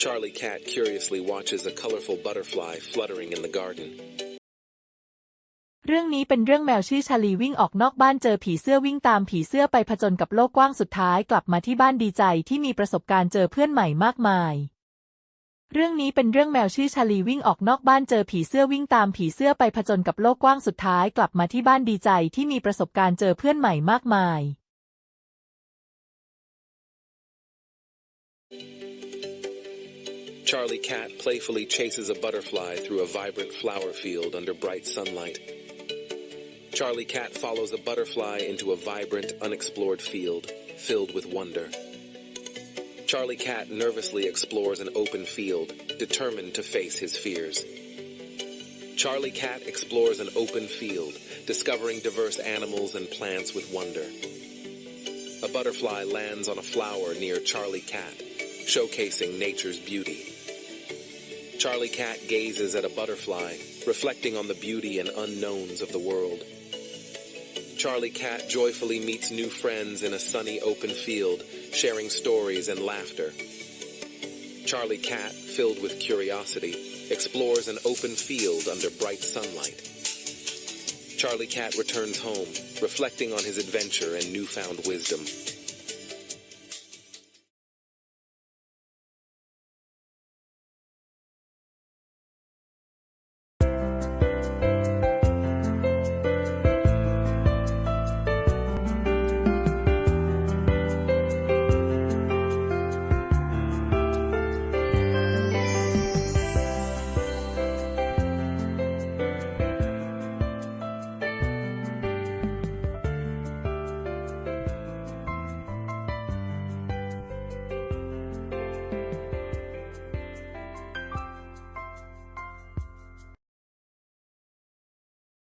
Charlie Cat curiously watches a colorful butterfly fluttering in the garden. เรื่องนี้เป็นเรื่องแมวชื่อชาลีวิ่งออกนอกบ้านเจอผีเสื้อวิ่งตามผีเสื้อไปผจญกับโลกกว้างสุดท้ายกลับมาที่บ้านดีใจที่มีประสบการณ์เจอเพื่อนใหม่มากมายเรื่องนี้เป็นเรื่องแมวชื่อชาลีวิ่งออกนอกบ้านเจอผีเสื้อวิ่งตามผีเสื้อไปผจญกับโลกกว้างสุดท้ายกลับมาที่บ้านดีใจที่มีประสบการณ์เจอเพื่อนใหม่มากมาย Charlie Cat playfully chases a butterfly through a vibrant flower field under bright sunlight. Charlie Cat follows a butterfly into a vibrant, unexplored field, filled with wonder. Charlie Cat nervously explores an open field, determined to face his fears. Charlie Cat explores an open field, discovering diverse animals and plants with wonder. A butterfly lands on a flower near Charlie Cat, showcasing nature's beauty. Charlie Cat gazes at a butterfly, reflecting on the beauty and unknowns of the world. Charlie Cat joyfully meets new friends in a sunny open field, sharing stories and laughter. Charlie Cat, filled with curiosity, explores an open field under bright sunlight. Charlie Cat returns home, reflecting on his adventure and newfound wisdom.